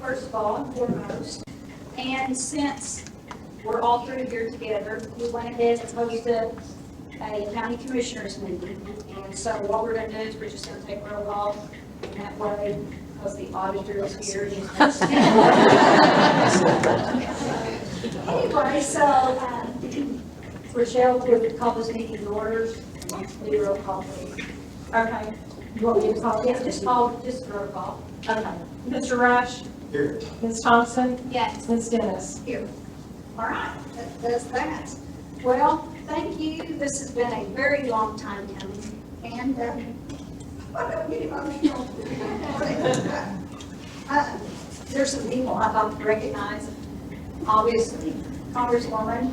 First of all and foremost, and since we're all through here together, we went ahead and hosted a county commissioners meeting. And so what we're gonna do is we're just gonna take roll call, and that way, because the auditor is here. Anyway, so, Rochelle, would call this meeting to order. Do roll call, please. Okay. You want me to call? Yeah, just roll call. Okay. Mr. Rush? Here. Ms. Thompson? Yes. Ms. Dennis? Here. All right, that's that. Well, thank you. This has been a very long time coming, and I don't get emotional. There's some people I'd like to recognize. Obviously, Congresswoman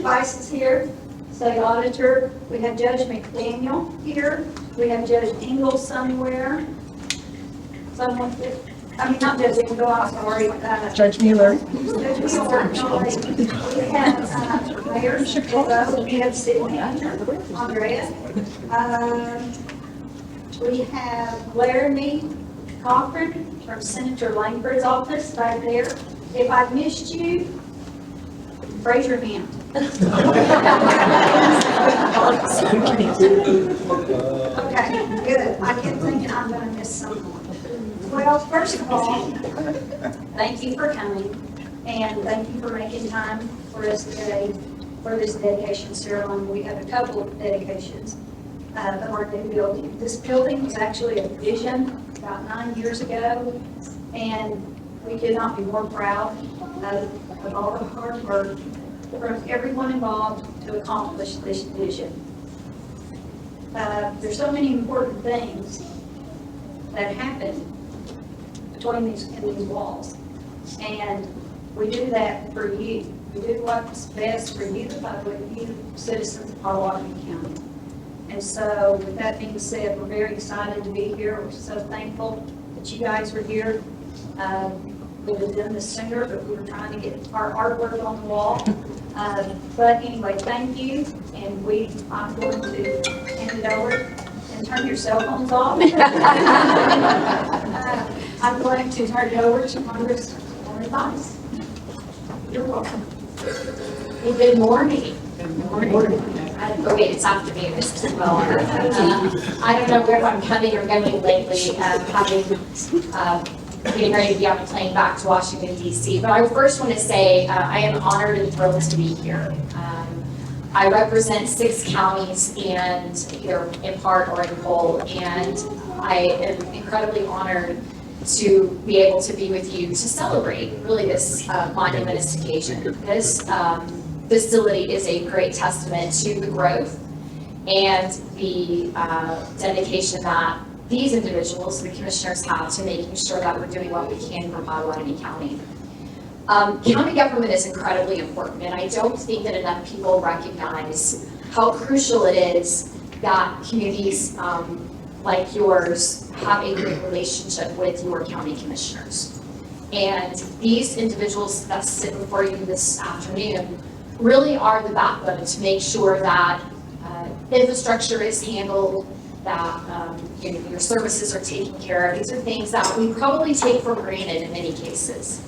Vice is here, State Auditor. We have Judge McDaniel here. We have Judge Engel somewhere. Someone, not Judge Engel, I'm sorry. Judge Mueller. Judge Mueller, we have Mayor Chicago, we have City Manager Andrea. We have Laramie Cochran from Senator Langford's office back there. If I've missed you, raise your hand. Okay, good. I kept thinking I'm going to miss someone. Well, first of all, thank you for coming, and thank you for making time for us today for this dedication ceremony. We have a couple of dedications of our new building. This building was actually a vision about 9 years ago, and we could not be more proud of all the hard work from everyone involved to accomplish this vision. There's so many important things that happen between these walls, and we do that for you. We do what's best for you, the public, you citizens of Potawatomi County. And so, with that being said, we're very excited to be here. We're so thankful that you guys were here. We would have done this sooner, but we were trying to get our artwork on the wall. But anyway, thank you, and I'm going to hand it over and turn your cell phones off. I'm going to turn it over to Congresswoman Vice. You're welcome. Well, good morning. Good morning. Okay, it's afternoon, this is well. I don't know where I'm coming or going lately, getting ready to be on a plane back to Washington DC. But I first want to say I am honored and thrilled to be here. I represent 6 counties, and either in part or in whole, and I am incredibly honored to be able to be with you to celebrate really this monumentous occasion. This facility is a great testament to the growth and the dedication that these individuals, the commissioners, have to making sure that we're doing what we can for Potawatomi County. County government is incredibly important, and I don't think that enough people recognize how crucial it is that communities like yours have a great relationship with your county commissioners. And these individuals that sit before you this afternoon really are the backbone to make sure that infrastructure is handled, that your services are taken care of. These are things that we probably take for granted in many cases.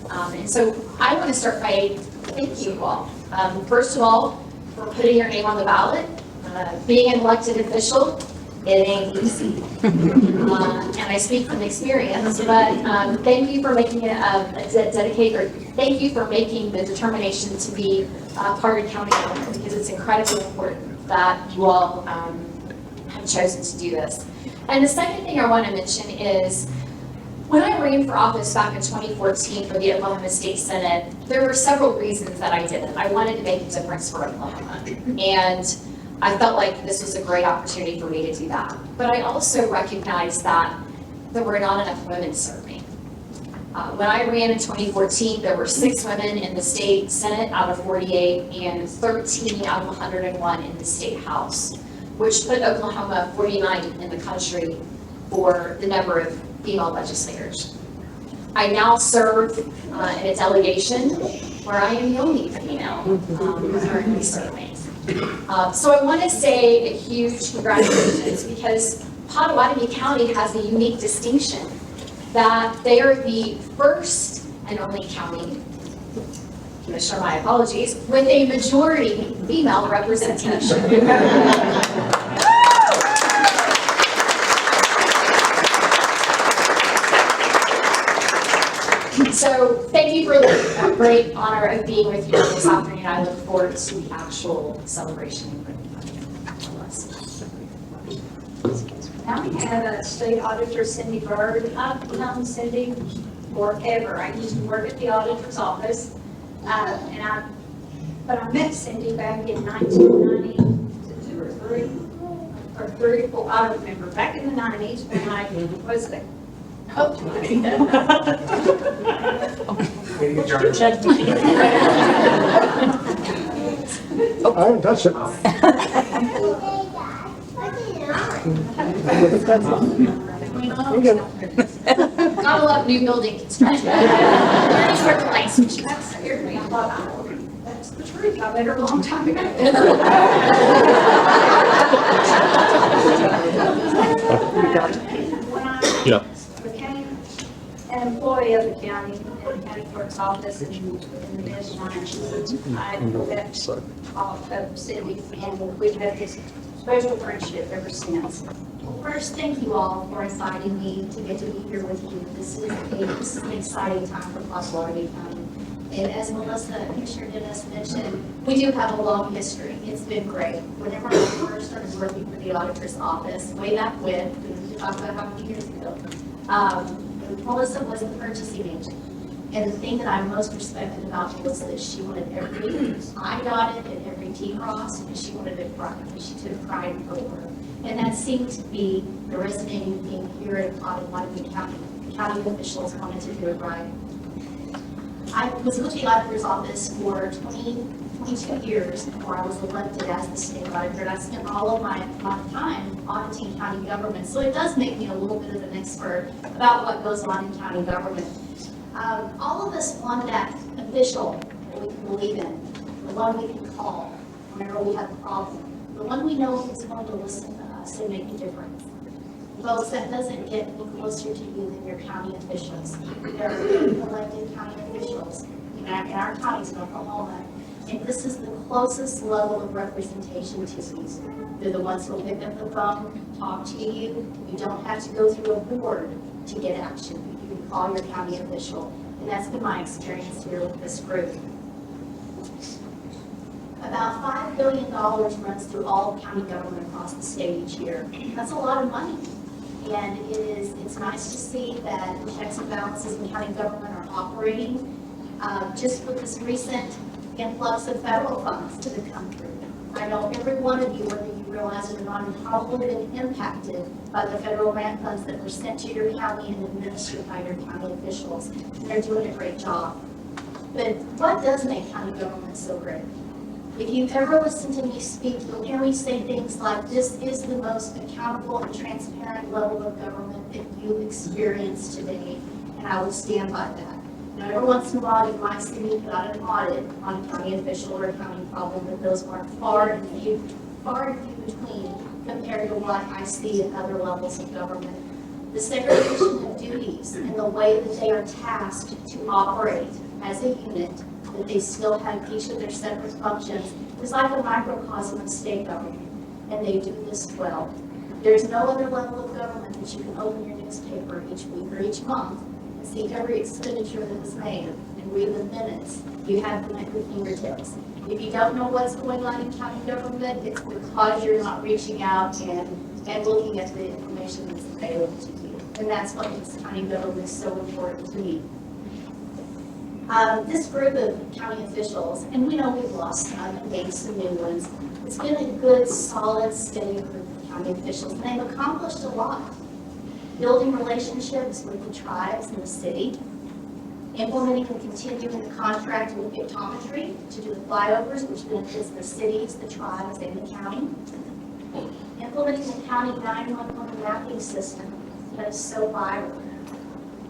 And so I want to start by thanking you all. First of all, for putting your name on the ballot. Being an elected official, it ain't easy. And I speak from experience, but thank you for making it thank you for making the determination to be part of county government, because it's incredibly important that you all have chosen to do this. And the second thing I want to mention is, when I ran for office back in 2014 for the Oklahoma State Senate, there were several reasons that I did it. I wanted to make a difference for Oklahoma, and I felt like this was a great opportunity for me to do that. But I also recognized that there were not enough women serving. When I ran in 2014, there were 6 women in the state Senate out of 48 and 13 out of 101 in the state House, which put Oklahoma 49th in the country for the number of female legislators. I now serve in a delegation where I am the only female currently serving. So I want to say a huge congratulations, because Potawatomi County has a unique distinction that they are the first and only county, Commissioner, my apologies, with a majority female representation. So thank you for the great honor of being with you this afternoon. I look forward to the actual celebration. Now we have State Auditor Cindy Bird. I've known Cindy forever. I used to work at the auditor's office. But I met Cindy back in 1992 or three or four, I don't remember, back in the 90s when I was the coach. I haven't touched it. Gotta love new building construction. Learning where the light switches. That scared me. I thought, oh, that's the truth. I met her a long time ago. When I became an employee of the county, in the county clerk's office in the mid-90s, I met all of Cindy, and we've had this special friendship ever since. First, thank you all for inviting me to get to be here with you. This is an exciting time for Watergate County. And as Melissa, Commissioner Dennis mentioned, we do have a long history. It's been great. Whenever I first started working for the auditor's office, way back when, we talked about how many years ago, Melissa was the purchasing agent. And the thing that I most respected about Melissa is she wanted every I dotted and every T crossed, and she wanted it right. She took pride in her work. And that seemed to be the resonating theme here at Pott and Watergate County. County officials wanted to do it right. I was with the auditor's office for 22 years before I was elected as the state auditor, and I spent all of my time auditing county government. So it does make me a little bit of an expert about what goes on in county government. All of us want that official that we can believe in, the one we can call whenever we have a problem, the one we know is going to listen to us and make a difference. Folks, that doesn't get any closer to you than your county officials. There are elected county officials in our counties in Oklahoma, and this is the closest level of representation to you. They're the ones who pick up the phone, talk to you. You don't have to go through a board to get action. You can call your county official, and that's been my experience here with this group. About $5 billion runs through all county government across the state each year. That's a lot of money. And it's nice to see that the checks and balances in county government are operating. Just with this recent influx of federal funds to the country. I know every one of you, whether you realize it or not, have probably been impacted by the federal grant funds that were sent to your county and administered by your county officials. And they're doing a great job. But what does make county government so great? If you've ever listened to me speak, you'll hear me say things like, this is the most accountable and transparent level of government that you've experienced today, and I would stand by that. Now, every once in a while, you might see me put out an audit on a county official or a county problem, but those are far and few between compared to what I see at other levels of government. The segregation of duties and the way that they are tasked to operate as a unit, that they still have each of their separate functions, is like a microcosm of state government, and they do this well. There's no other level of government that you can open your newspaper each week or each month and see every expenditure that was made and read the minutes. You have them at your fingertips. If you don't know what's going on in county government, it's because you're not reaching out and looking at the information that's available to you. And that's what makes county government so important to me. This group of county officials, and we know we've lost some and gained some new ones, it's been a good, solid, steady group of county officials, and they've accomplished a lot. Building relationships with the tribes and the city, implementing and continuing the contract with optometry to do the flyovers, which benefits the cities, the tribes, and the county. Implementing the county 911 mapping system that is so vital.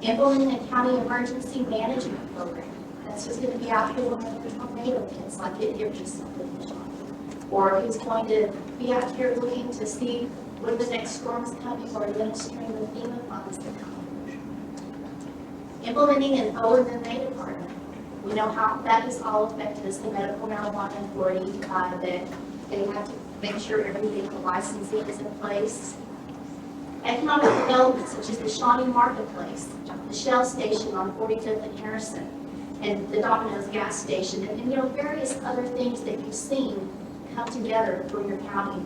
Implementing a county emergency management program that's just going to be out here when the tornado hits, like it did recently. Or who's going to be out here looking to see when the next storm is coming or administering the FEMA funds that come. Implementing an O&M department. We know how that has all affected us, the medical marijuana authority, that they have to make sure everything, the licensing is in place. Economic development, such as the Shawnee Marketplace, the Shell Station on 45th and Harrison, and the Domino's gas station, and various other things that you've seen come together for your county.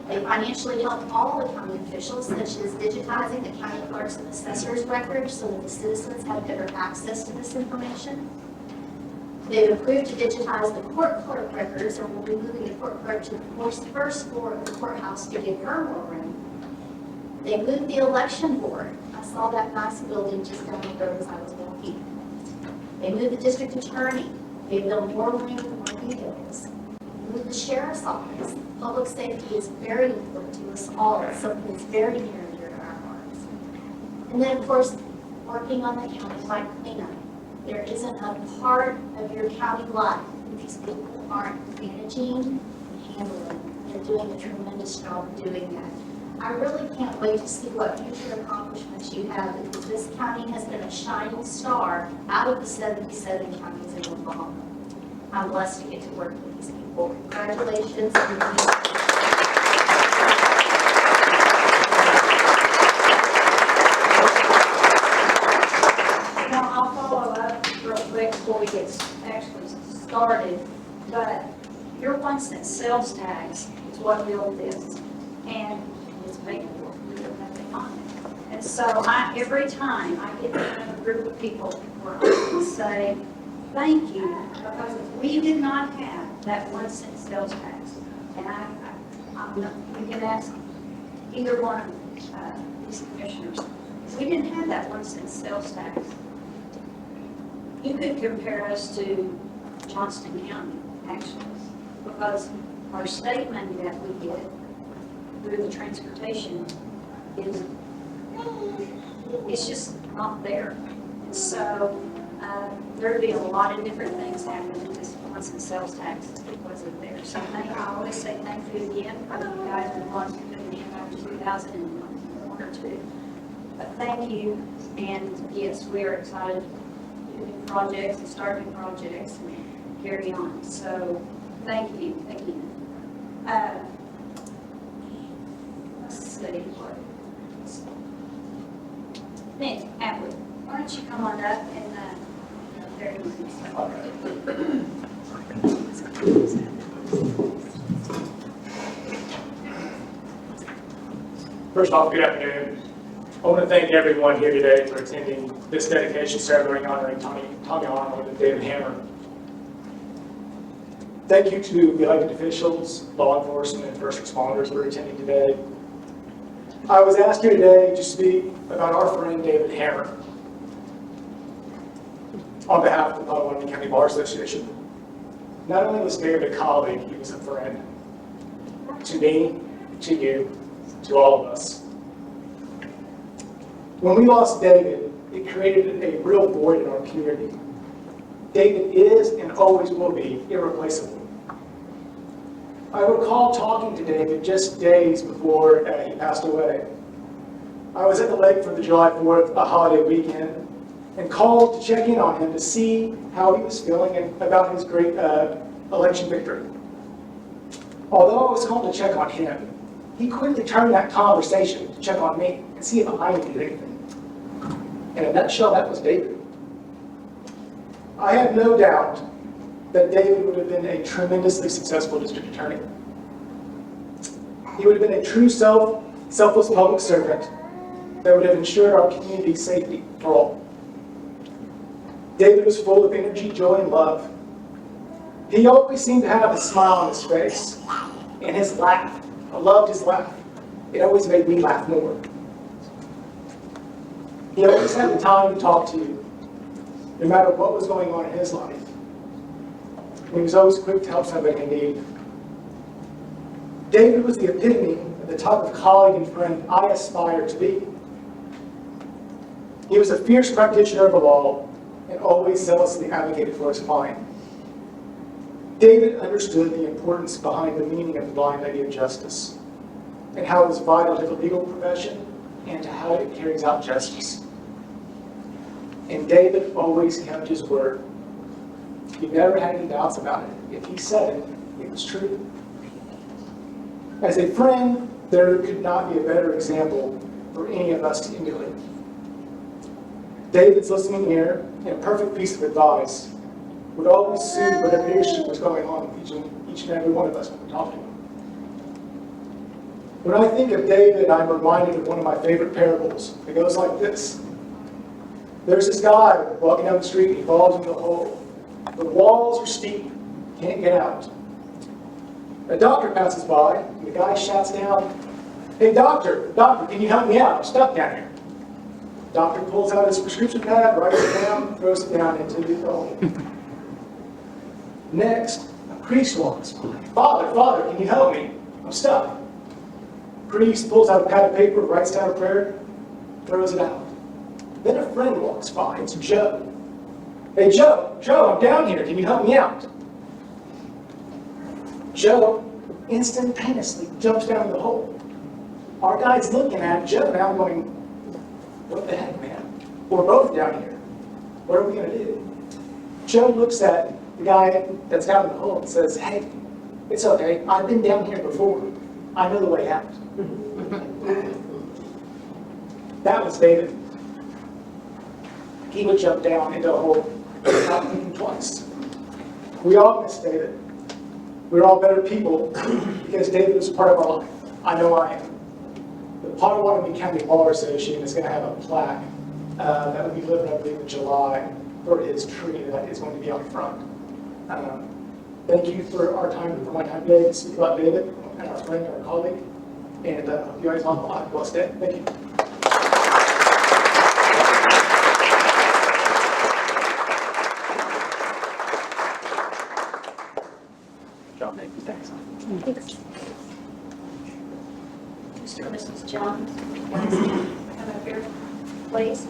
They financially help all the county officials, such as digitizing the county clerks and assessors records so that the citizens have better access to this information. They've approved to digitize the court clerk records, and we'll be moving the court clerk to the first floor of the courthouse to give her more room. They moved the election board. I saw that nice building just down the road as I was walking. They moved the district attorney. They built more room for more vehicles. Moved the sheriff's office. Public safety is very important to us all. It's something that's very near and dear to our hearts. And then, of course, working on the county-wide cleanup. There isn't a part of your county life that these people aren't managing and handling. They're doing a tremendous job of doing that. I really can't wait to see what future accomplishments you have, because this county has been a shining star out of the 77 counties in Oklahoma. I'm blessed to get to work with these people. Congratulations. Now, I'll follow up real quick before we get actually started, but your 1 cent sales tax is what built this, and it's paid for, we don't have to on it. And so every time I get to a group of people where I can say, thank you, because if we did not have that 1 cent sales tax, and we can ask either one of these commissioners, if we didn't have that 1 cent sales tax, you could compare us to Johnston County, actually, because our state money that we get through the transportation it's just not there. And so there'd be a lot of different things happening with this 1 cent sales tax if it wasn't there. So I always say thank you again for you guys who want to put in after 2001 or 2. But thank you, and yes, we are excited to do new projects and start new projects and carry on. So thank you again. Let's see. Nick Atwood, why don't you come on up and there you First off, good afternoon. I want to thank everyone here today for attending this dedication ceremony honoring Tommy Arnold and David Hammer. Thank you to the elected officials, law enforcement, and first responders for attending today. I was asked here today to speak about our friend David Hammer on behalf of the Potawatomi County Bar Association. Not only was David a colleague, he was a friend to me, to you, to all of us. When we lost David, it created a real void in our community. David is and always will be irreplaceable. I recall talking to David just days before he passed away. I was at the lake for the July 4th, a holiday weekend, and called to check in on him to see how he was feeling and about his great election victory. Although I was called to check on him, he quickly turned that conversation to check on me and see if I needed anything. In a nutshell, that was David. I have no doubt that David would have been a tremendously successful district attorney. He would have been a true selfless public servant that would have ensured our community's safety for all. David was full of energy, joy, and love. He always seemed to have a smile on his face, and his laugh. I loved his laugh. It always made me laugh more. He always had the time to talk to you, no matter what was going on in his life. He was always quick to help somebody in need. David was the epitome of the type of colleague and friend I aspired to be. He was a fierce practitioner of the law and always zealously advocated for his client. David understood the importance behind the meaning of the blind idea of justice and how it is vital to the legal profession and to how it carries out justice. And David always kept his word. He never had any doubts about it. If he said it, it was true. As a friend, there could not be a better example for any of us to emulate. David's listening ear and a perfect piece of advice would always soothe whatever issue was going on with each and every one of us when we're talking. When I think of David, I'm reminded of one of my favorite parables. It goes like this. There's this guy walking down the street and he falls into a hole. The walls are steep, can't get out. A doctor passes by and the guy shouts down, "Hey doctor, can you help me out? I'm stuck down here." Doctor pulls out his prescription pad, writes it down, throws it down into the hole. Next, a priest walks by. Father, can you help me? I'm stuck." Priest pulls out a pad of paper, writes down a prayer, throws it out. Then a friend walks by. It's Joe. "Hey Joe, I'm down here. Can you help me out?" Joe instantaneously jumps down the hole. Our guy's looking at Joe now going, "What the heck, man? We're both down here. What are we going to do?" Joe looks at the guy that's down in the hole and says, "Hey, it's okay. I've been down here before. I know the way out." That was David. He would jump down into a hole without thinking twice. We all miss David. We're all better people because David was a part of our life. I know I am. The Potawatomi County Bar Association is going to have a plaque that will be delivered, I believe, in July for his tree that is going to be out front. Thank you for my time today to speak about David and our friend, our colleague, and you guys all have a blessed day. Thank you. John, thanks. Mr. and Mrs. Jones, come up here, please.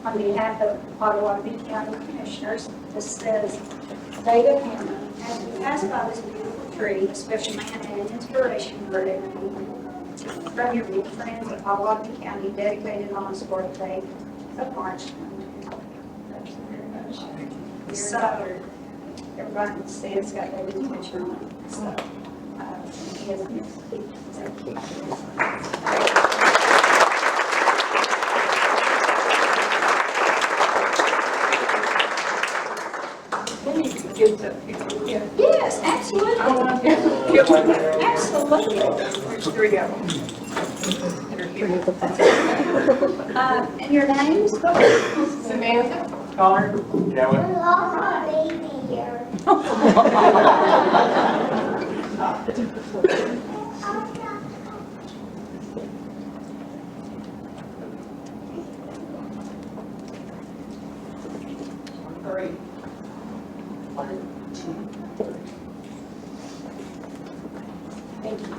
On behalf of Potawatomi County Commissioners, this says, David Hammond, as we pass by this beautiful tree, a special man and an inspiration for everyone. From your good friends of Potawatomi County, dedicated on his birthday of March. So, everybody can see it's got David's picture on it. So, he has a Yes, absolutely. Absolutely. There's three of them. And your names? Samantha, Connor, Thank you.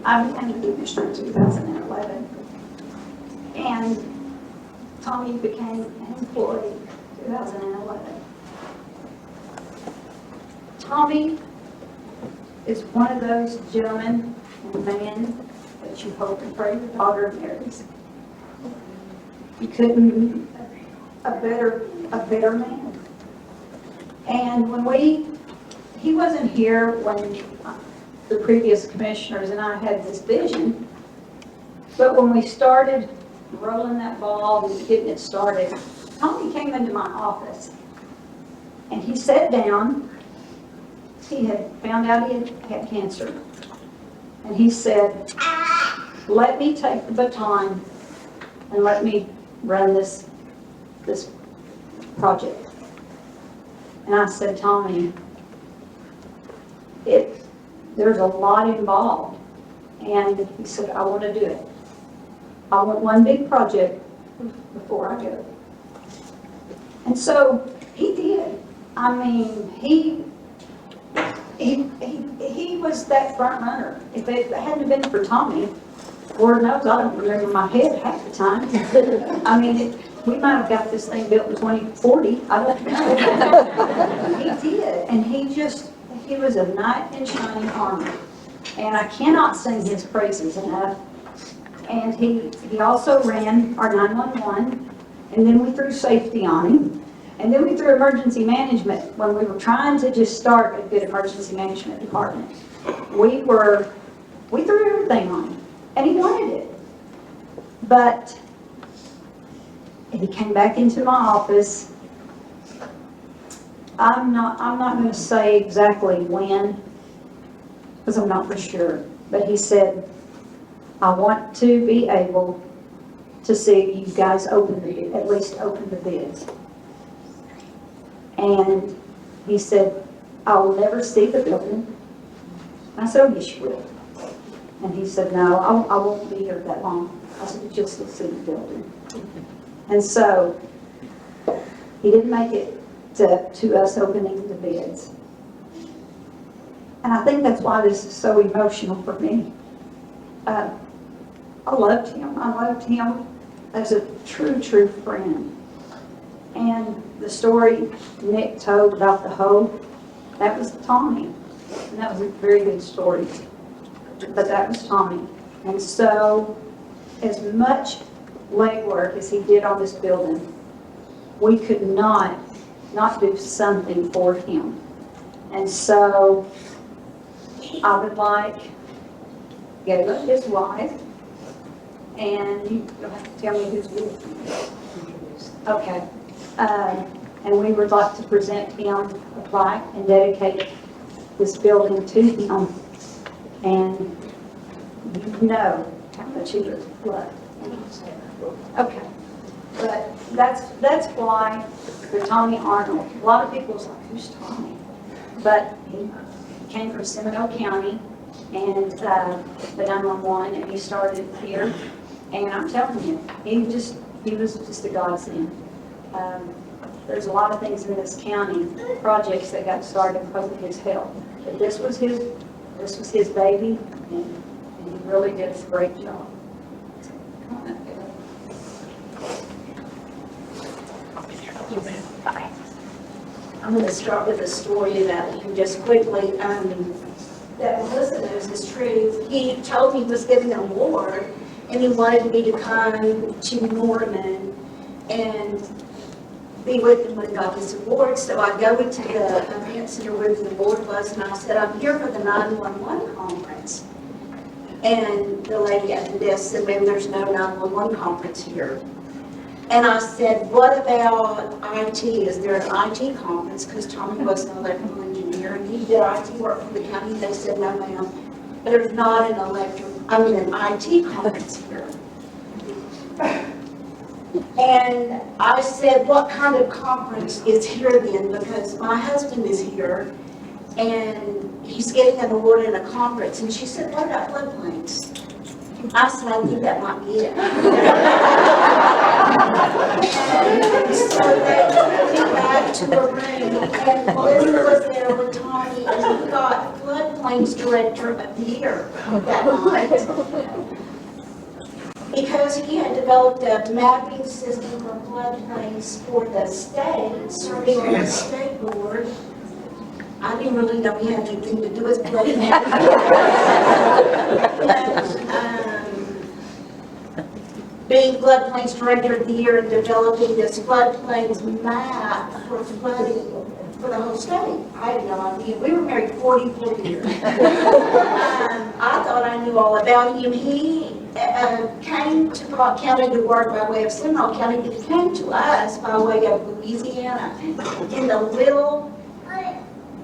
I became a commissioner in 2011, and Tommy became an employee in 2011. Tommy is one of those gentlemen and men that you hope and pray your daughter marries. You couldn't meet a better man. And when he wasn't here when the previous commissioners and I had this vision, but when we started rolling that ball and getting it started, Tommy came into my office and he sat down. He had found out he had cancer, and he said, "Let me take the baton and let me run this project." And I said, "Tommy, there's a lot involved." And he said, "I want to do it. I want one big project before I go. And so he did. I mean, he was that front runner. If it hadn't been for Tommy, Lord knows I don't remember my head half the time. I mean, we might have got this thing built in 2040, I don't know. He did, and he was a knight in shining armor. And I cannot sing his praises enough. And he also ran our 911, and then we threw safety on him. And then we threw emergency management when we were trying to just start a good emergency management department. We threw everything on him, and he wanted it. But he came back into my office. I'm not going to say exactly when, because I'm not for sure. But he said, I want to be able to see you guys at least open the bids. And he said, I will never see the building. I said, oh, yes, you will. And he said, no, I won't be here that long. I said, but you'll still see the building. And so he didn't make it to us opening the bids. And I think that's why this is so emotional for me. I loved him. I loved him as a true, true friend. And the story Nick told about the hoe, that was Tommy. And that was a very good story. But that was Tommy. And so, as much legwork as he did on this building, we could not do something for him. And so, I would like gave up his wife, and you'll have to tell me who's with him. Okay. And we would like to present him a plaque and dedicate this building to him. And you know how much he was loved. Okay. But that's why for Tommy Arnold, a lot of people was like, who's Tommy? But he came from Seminole County and the 911, and he started here. And I'm telling you, he was just a godsend. There's a lot of things in this county, projects that got started because of his help. But this was his baby, and he really did a great job. I'm going to start with a story about him just quickly. That Melissa knows is true. He told me he was giving an award, and he wanted me to come to Norman and be with him when he got his award. So I go into the event center where the award was, and I said, I'm here for the 911 conference. And the lady at the desk said, ma'am, there's no 911 conference here. And I said, what about IT? Is there an IT conference? Because Tommy was an electrical engineer, and he did IT work for the county. They said, no, ma'am, there's not an an IT conference here. And I said, what kind of conference is here then? Because my husband is here, and he's getting an award in a conference. And she said, what about floodplains? I said, I think that might be it. And so they took me back to the room, and Melissa was there with Tommy, and he got floodplains director of the year that night. Because he had developed a mapping system for floodplains for the state, serving on the state board. I didn't really know he had anything to do with floodplains. Being floodplains director of the year and developing this floodplains map for flooding for the whole state. I had no idea. We were married 44 years. I thought I knew all about him. He came to Pott County to work by way of Seminole County, but he came to us by way of Louisiana. In the little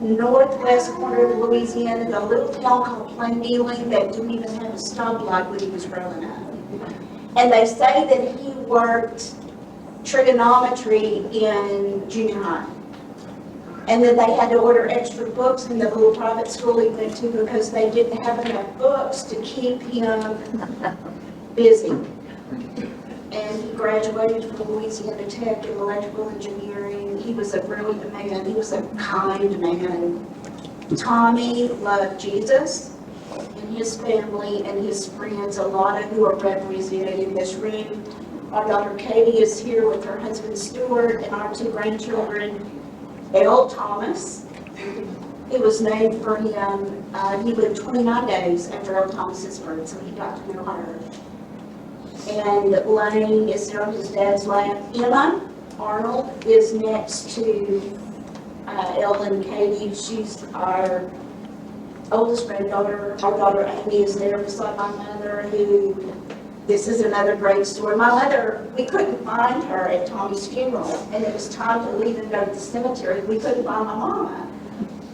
northwest corner of Louisiana, the little town called Plain Dealing that didn't even have a stoplight when he was growing up. And they say that he worked trigonometry in junior high. And then they had to order extra books in the little private school he went to because they didn't have enough books to keep him busy. and he graduated from Louisiana Tech in electrical engineering. He was a brilliant man. He was a kind man. Tommy loved Jesus and his family and his friends, a lot of who are represented in this room. Our daughter Katie is here with her husband Stuart and our two grandchildren, Elle Thomas. It was named for him. He lived 29 days after Elle Thomas's birth, so he got to know her. And Lane is there on his dad's lap. Emma Arnold is next to Ellen Katie. She's our oldest granddaughter. Our daughter Amy is there beside my mother, who, this is another great story. My mother, we couldn't find her at Tommy's funeral, and it was time to leave and go to the cemetery. We couldn't find my mama.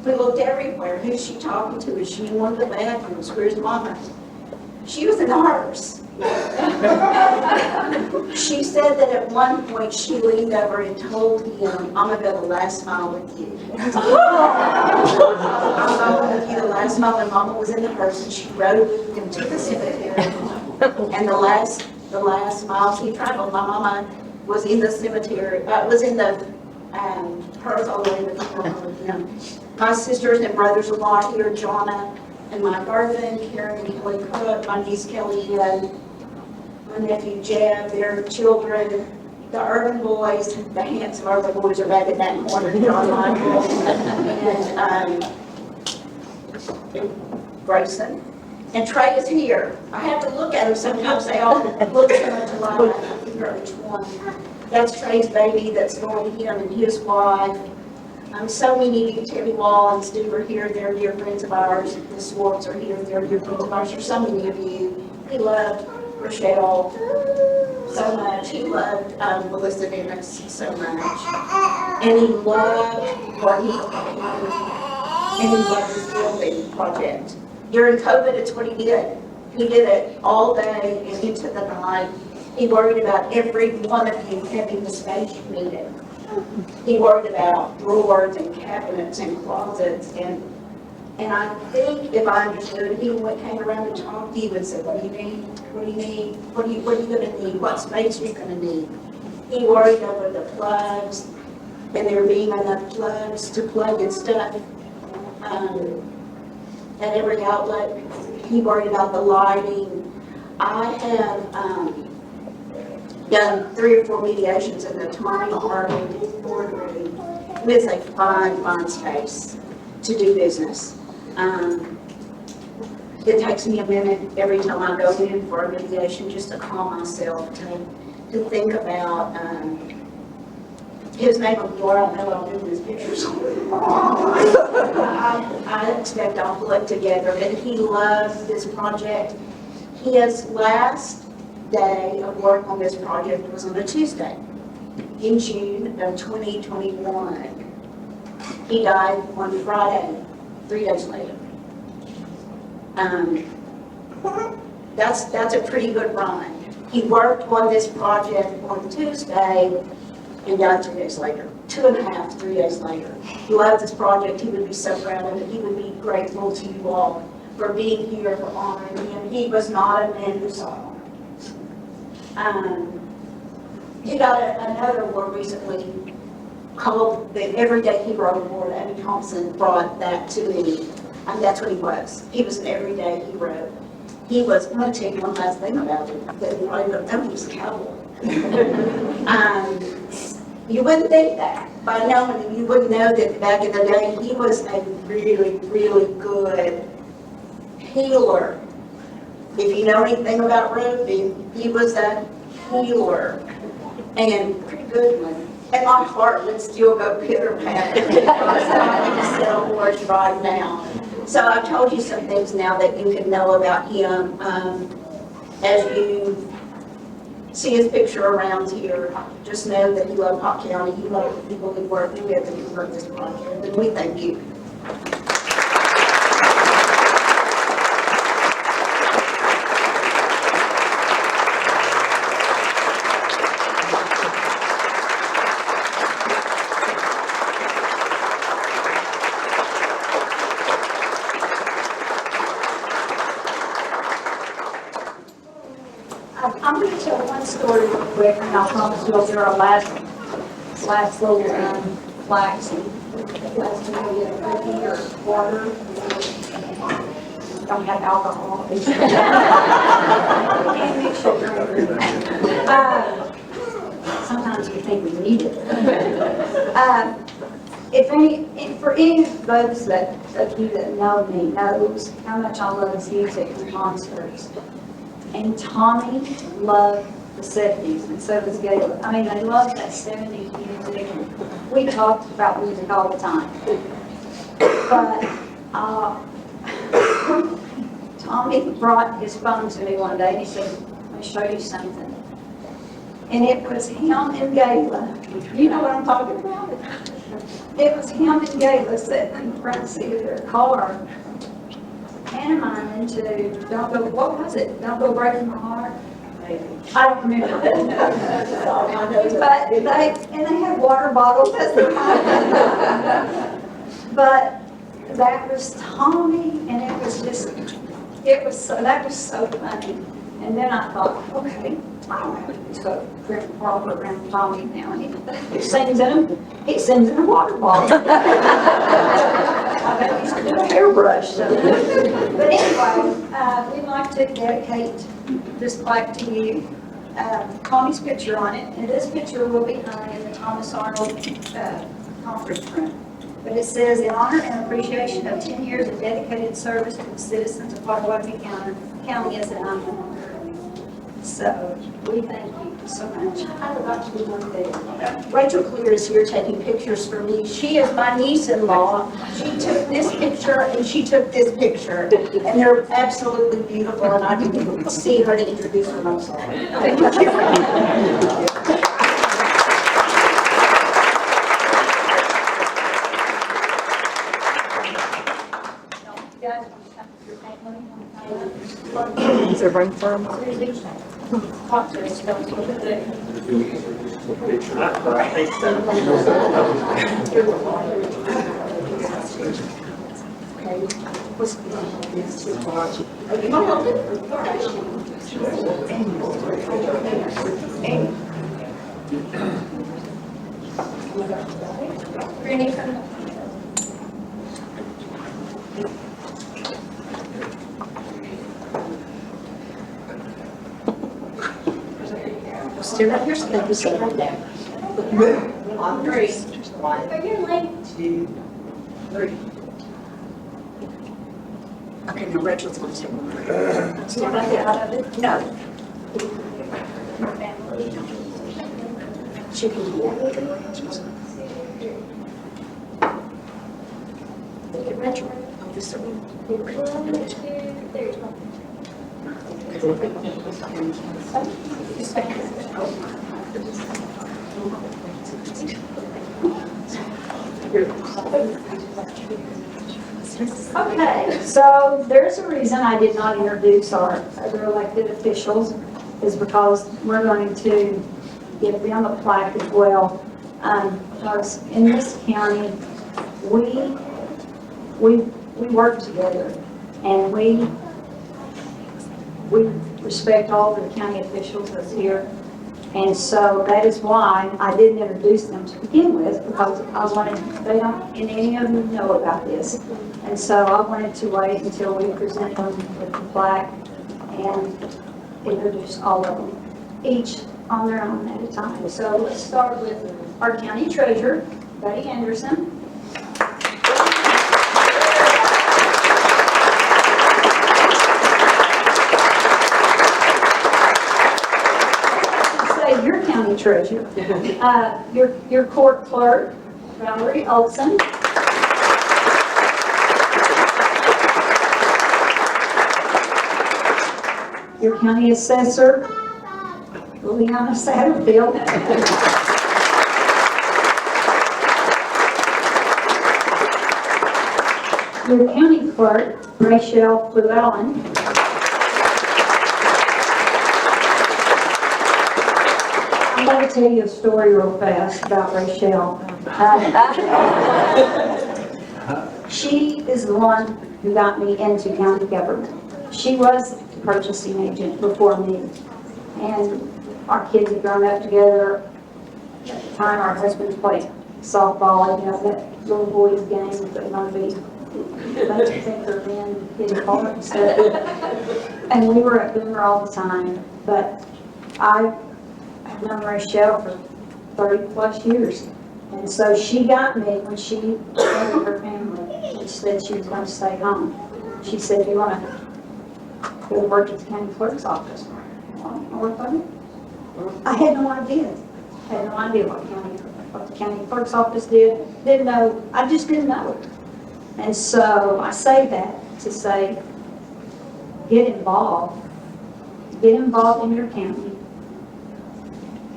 We looked everywhere. Who's she talking to? Is she in one of the bathrooms? Where's mama? She was a nurse. She said that at one point she leaned over and told him, I'm gonna go the last mile with you. I'm going with you the last mile, and mama was in the hearse, and she rode with him to the cemetery. And the last miles he traveled, my mama was in the cemetery, was in the hearse all the way to the funeral with him. My sisters and brothers-in-law here, Jonna and Mike Garvin, Karen and Kelly Cook, my niece Kelly Ann, my nephew Jeb, their children, the urban boys, the handsome urban boys are back in that corner, John Michael, and Grayson. And Trey is here. I have to look at him sometimes, they all look so much alike, I can figure out which one. That's Trey's baby that's going to him and his wife. So many, Timmy Wall and Steve are here, they're dear friends of ours. The Swartz are here, they're dear friends of ours. There's so many of you. He loved Rochelle so much. He loved Melissa Dennis so much. And he loved what he did. And he loved his building project. During COVID, it's what he did. He did it all day and into the night. He worried about every one of you having the space you needed. He worried about drawers and cabinets and closets, and I think if I understood, he came around and talked to you and said, what do you need? What do you need? What are you going to need? What space are you going to need? He worried over the plugs and there being enough plugs to plug in stuff at every outlet. He worried about the lighting. I have done 3 or 4 mediations in the Tommy Arnold boardroom. It's a fine space to do business. It takes me a minute every time I go in for a mediation just to calm myself, to think about, his name of Laura, I know I'll do his pictures. I expect I'll pull it together, and he loves this project. His last day of work on this project was on a Tuesday in June of 2021. He died on Friday, 3 days later. That's a pretty good run. He worked on this project on Tuesday and died 3 days later, 2.5, 3 days later. He loved this project. He would be so proud of it. He would be grateful to you all for being here, for honoring him. He was not a man who saw honor. He got another award recently called the Everyday Hero Award. Abby Thompson brought that to me, and that's what he was. He was an everyday hero. He was, I'm going to tell you one last thing about him, that you probably don't know, he was a cowboy. You wouldn't think that. By knowing him, you wouldn't know that back in the day, he was a really, really good healer. If you know anything about roofing, he was a healer, and pretty good one. And my heart would still go pitter-patter because I need to sell horse right now. So I've told you some things now that you can know about him. As you see his picture around here, just know that he loved Pott County, he loved the people he worked with, and he loved this project, and we thank you. I'm going to tell one story real I promise you'll get our last little flags. Last thing you'll get a cookie or water. Don't have alcohol. Can't mix your drink. Sometimes we think we need it. For any of those of you that know me knows how much I love music and concerts. And Tommy loved the 70s, and so does Gayla. I mean, they love that 70s music. We talked about music all the time. But Tommy brought his phone to me one day and he said, "Let me show you something." And it was him and Gayla. You know what I'm talking about? It was him and Gayla sitting in the front seat of their car, pantomiming to "Don't Go," what was it? "Don't Go Breaking My Heart." I don't remember. But they had water bottles as their But that was Tommy, and that was so funny. And then I thought, okay, I don't have to be so prim and proper around Tommy now. He sings in a water bottle. I bet he's doing a hairbrush. So. But anyway, we'd like to dedicate this plaque to you. Tommy's picture on it, and this picture will be hung in the Thomas Arnold conference room. But it says, "In honor and appreciation of 10 years of dedicated service to the citizens of Pottawatomie County as an honor." So, we thank you so much. I forgot to do one thing. Rachel Clear is here taking pictures for me. She is my niece-in-law. She took this picture and she took this picture. And they're absolutely beautiful, and I didn't see her to introduce her. I'm sorry. Thank you. Is there room for them? Stay right here, so they can sit right there. On three. One. Are you late? 2, 3. Okay, now Rachel's going to take one. Stand right there. No. She can do that. Look at Rachel. Oh, this is a Okay, so there's a reason I did not introduce our other elected officials, is because we're going to give them a plaque as well. Because in this county, we work together, and we respect all the county officials that's here. And so that is why I didn't introduce them to begin with, because I wanted, they don't, and any of them know about this. And so I wanted to wait until we present them with the plaque and introduce all of them, each on their own at a time. So let's start with our county treasurer, Betty Anderson. Your county treasurer, your court clerk, Valerie Olson. Your county assessor, Liliana Satterfield. Your county clerk, Rachel Llewellyn. I'm going to tell you a story real fast about Rachel. She is the one who got me into county government. She was the purchasing agent before me. And our kids have grown up together. At the time, our husbands played softball, you know, that little boys' game, that might be, they think they're men getting hard and stuff. And we were at Boomer all the time, but I have known Rochelle for 30-plus years. And so she got me when she married her family, and said she was going to stay home. She said, "You want to go work at the county clerk's office?" I had no idea. Had no idea what the county clerk's office did. Didn't know. I just didn't know. And so I say that to say, get involved. Get involved in your county.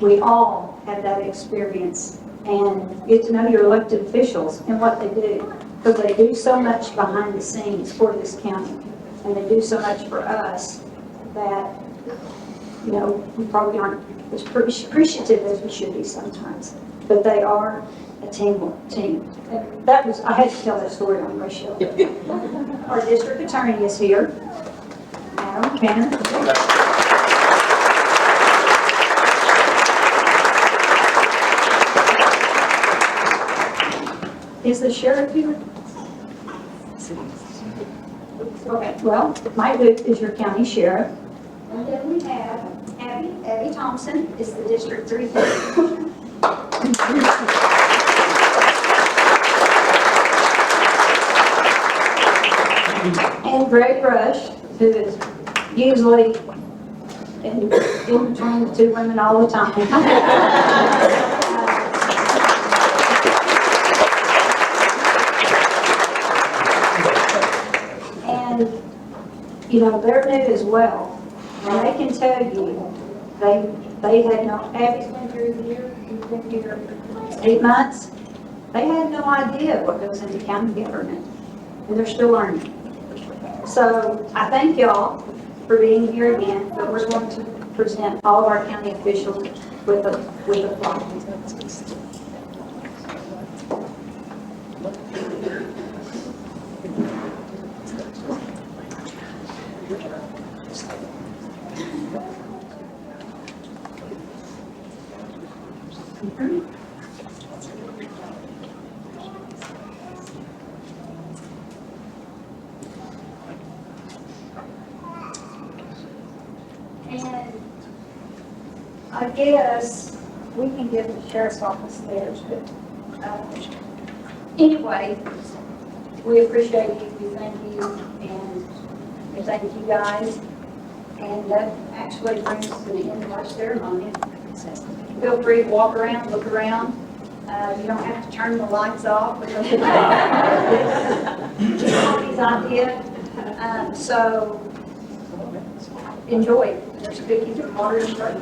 We all have that experience, and get to know your elected officials and what they do, because they do so much behind the scenes for this county, and they do so much for us that, you know, we probably aren't as appreciative as we should be sometimes, but they are a team. And that was, I had to tell that story on Rochelle. Our district attorney is here, Adam Cannon. Is the sheriff here? Okay, well, Mike Luke is your county sheriff. And then we have Abby Thompson is the District 3 commissioner. And Greg Rush, who is usually in between the two women all the time. You know, they're new as well, and they can tell you, they had no, Abby's been here a year, you've been here 8 months. They had no idea what goes into county government, and they're still learning. So I thank y'all for being here again, but we're going to present all of our county officials with a plaque. And I guess we can give the sheriff's office theirs, but anyway, we appreciate you, we thank you, and we thank you guys. And that actually brings us to the end of our ceremony. Feel free to walk around, look around. You don't have to turn the lights off. Because it's Tony's idea. So enjoy. There's cookies and water and bread.